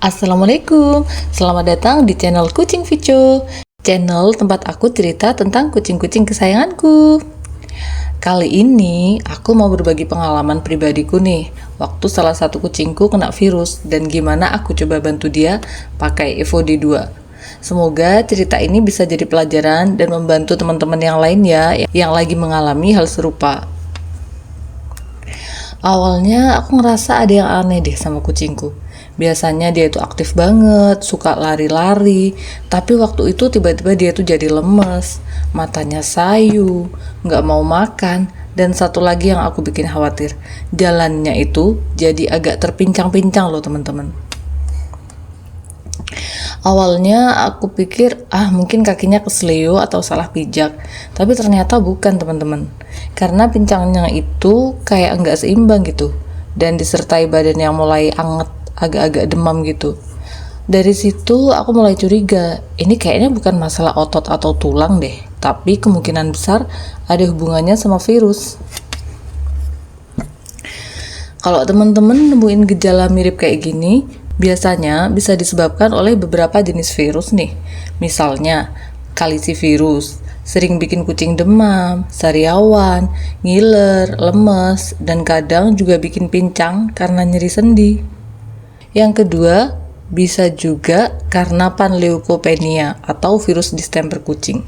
Assalamualaikum, selamat datang di channel Kucing Vico, channel tempat aku cerita tentang kucing-kucing kesayanganku. Kali ini aku mau berbagi pengalaman pribadiku nih, waktu salah satu kucingku kena virus dan gimana aku coba bantu dia pakai EvoD2. Semoga cerita ini bisa jadi pelajaran dan membantu teman-teman yang lain ya, yang lagi mengalami hal serupa. Awalnya aku ngerasa ada yang aneh deh sama kucingku. Biasanya dia itu aktif banget, suka lari-lari, tapi waktu itu tiba-tiba dia tuh jadi lemes, matanya sayu, nggak mau makan, dan satu lagi yang aku bikin khawatir, jalannya itu jadi agak terpincang-pincang loh teman-teman. Awalnya aku pikir mungkin kakinya kesleo atau salah pijak, tapi ternyata bukan teman-teman, karena pincangnya itu kayak nggak seimbang gitu, dan disertai badan yang mulai anget, agak-agak demam gitu. Dari situ aku mulai curiga, ini kayaknya bukan masalah otot atau tulang deh, tapi kemungkinan besar ada hubungannya sama virus. Kalau teman-teman nemuin gejala mirip kayak gini, biasanya bisa disebabkan oleh beberapa jenis virus nih. Misalnya, kalisivirus, sering bikin kucing demam, sariawan, ngiler, lemes, dan kadang juga bikin pincang karena nyeri sendi. Yang kedua, bisa juga karena panleukopenia atau virus distemper kucing.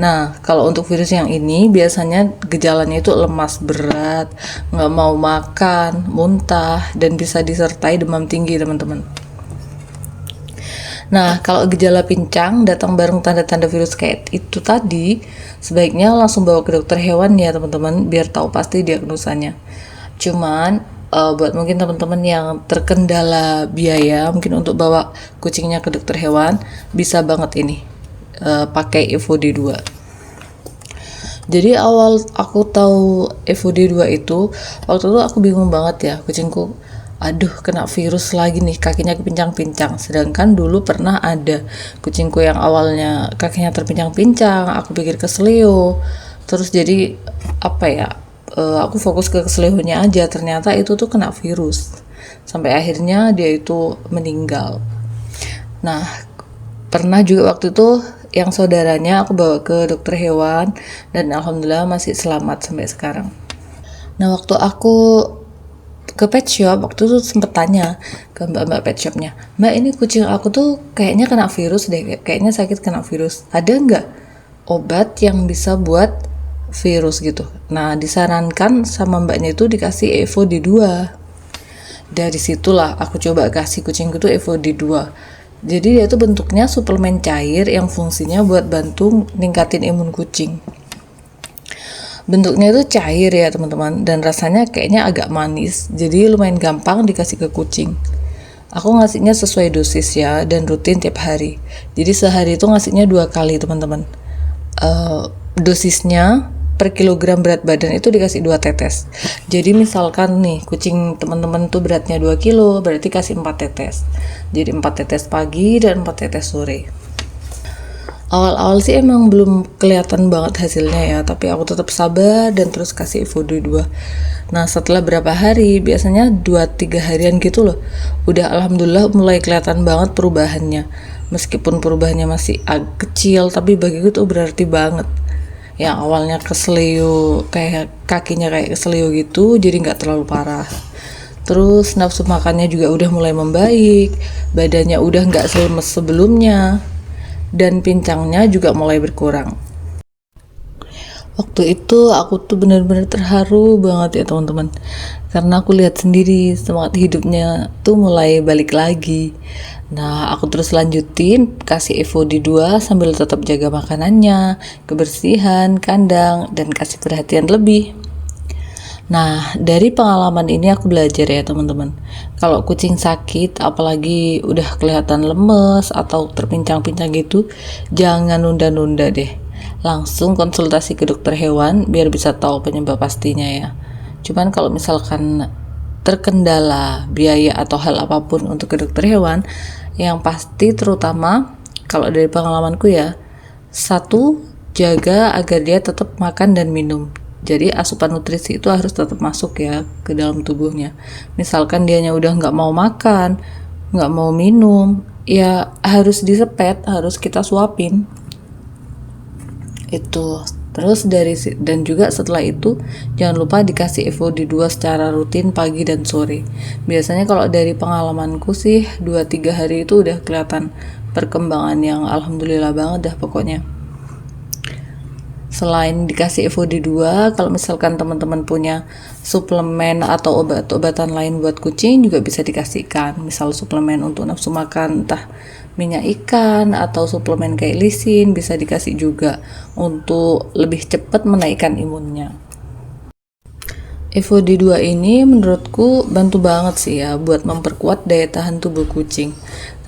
Nah, kalau untuk virus yang ini biasanya gejalanya itu lemas berat, nggak mau makan, muntah, dan bisa disertai demam tinggi teman-teman. Nah, kalau gejala pincang datang bareng tanda-tanda virus kayak itu tadi, sebaiknya langsung bawa ke dokter hewan ya teman-teman, biar tahu pasti diagnosanya. Cuman buat mungkin teman-teman yang terkendala biaya mungkin untuk bawa kucingnya ke dokter hewan, bisa banget ini pakai EvoD2. Jadi awal aku tahu EvoD2 itu, waktu itu aku bingung banget ya, kucingku aduh kena virus lagi nih, kakinya kepincang-pincang. Sedangkan dulu pernah ada kucingku yang awalnya kakinya terpincang-pincang, aku pikir kesleo, terus jadi aku fokus ke keslehonya aja, ternyata itu tuh kena virus, sampai akhirnya dia itu meninggal. Nah, pernah juga waktu itu yang saudaranya aku bawa ke dokter hewan dan alhamdulillah masih selamat sampai sekarang. Nah, waktu aku ke pet shop, waktu itu sempet tanya ke mbak-mbak pet shopnya, mbak ini kucing aku tuh kayaknya kena virus deh, kayaknya sakit kena virus, ada nggak obat yang bisa buat virus gitu. Nah, disarankan sama mbaknya itu dikasih EvoD2. Dari situlah aku coba kasih kucingku tuh EvoD2. Jadi dia tuh bentuknya suplemen cair yang fungsinya buat bantu ningkatin imun kucing. Bentuknya itu cair ya teman-teman, dan rasanya kayaknya agak manis, jadi lumayan gampang dikasih ke kucing. Aku ngasihnya sesuai dosis ya, dan rutin tiap hari. Jadi sehari itu ngasihnya 2 kali teman-teman. Dosisnya per kilogram berat badan itu dikasih 2 tetes. Jadi misalkan nih kucing teman-teman tuh beratnya 2 kilo, berarti kasih 4 tetes. Jadi 4 tetes pagi dan 4 tetes sore. Awal-awal sih emang belum kelihatan banget hasilnya ya, tapi aku tetap sabar dan terus kasih EvoD2. Nah, setelah berapa hari, biasanya 2-3 harian gitu loh, udah alhamdulillah mulai kelihatan banget perubahannya. Meskipun perubahannya masih agak kecil, tapi bagiku tuh berarti banget. Yang awalnya kesleo, kayak kakinya kayak kesleo gitu, jadi nggak terlalu parah. Terus nafsu makannya juga udah mulai membaik, badannya udah nggak selemes sebelumnya, dan pincangnya juga mulai berkurang. Waktu itu aku tuh benar-benar terharu banget ya teman-teman, karena aku lihat sendiri semangat hidupnya tuh mulai balik lagi. Nah, aku terus lanjutin kasih EvoD2 sambil tetap jaga makanannya, kebersihan kandang, dan kasih perhatian lebih. Nah, dari pengalaman ini aku belajar ya teman-teman, kalau kucing sakit apalagi udah kelihatan lemes atau terpincang-pincang gitu, jangan nunda-nunda deh, langsung konsultasi ke dokter hewan biar bisa tahu penyebab pastinya ya. Cuman kalau misalkan terkendala biaya atau hal apapun untuk ke dokter hewan, yang pasti terutama kalau dari pengalamanku ya, satu, jaga agar dia tetap makan dan minum. Jadi asupan nutrisi itu harus tetap masuk ya ke dalam tubuhnya. Misalkan dianya udah nggak mau makan, nggak mau minum, ya harus disepet, harus kita suapin. Itu. Terus dan juga setelah itu jangan lupa dikasih FOD2 secara rutin pagi dan sore. Biasanya kalau dari pengalamanku sih 2-3 hari itu udah kelihatan perkembangan yang alhamdulillah banget dah pokoknya. Selain dikasih FOD2, kalau misalkan teman-teman punya suplemen atau obat-obatan lain buat kucing juga bisa dikasihkan. Misal suplemen untuk nafsu makan, entah minyak ikan atau suplemen kayak lisin bisa dikasih juga untuk lebih cepat menaikkan imunnya. FOD2 ini menurutku bantu banget sih ya buat memperkuat daya tahan tubuh kucing.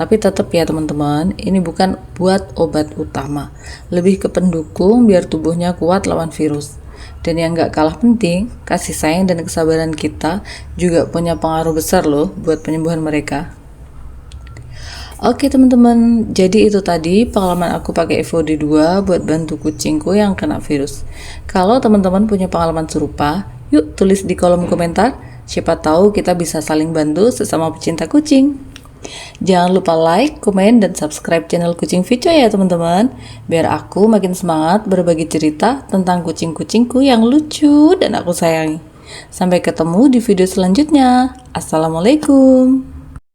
Tapi tetap ya teman-teman, ini bukan buat obat utama. Lebih ke pendukung biar tubuhnya kuat lawan virus. Dan yang gak kalah penting, kasih sayang dan kesabaran kita juga punya pengaruh besar loh buat penyembuhan mereka. Oke teman-teman, jadi itu tadi pengalaman aku pakai FOD2 buat bantu kucingku yang kena virus. Kalau teman-teman punya pengalaman serupa, yuk tulis di kolom komentar. Siapa tahu kita bisa saling bantu sesama pecinta kucing. Jangan lupa like, komen, dan subscribe channel Kucing Vico ya teman-teman. Biar aku makin semangat berbagi cerita tentang kucing-kucingku yang lucu dan aku sayangi. Sampai ketemu di video selanjutnya. Assalamualaikum.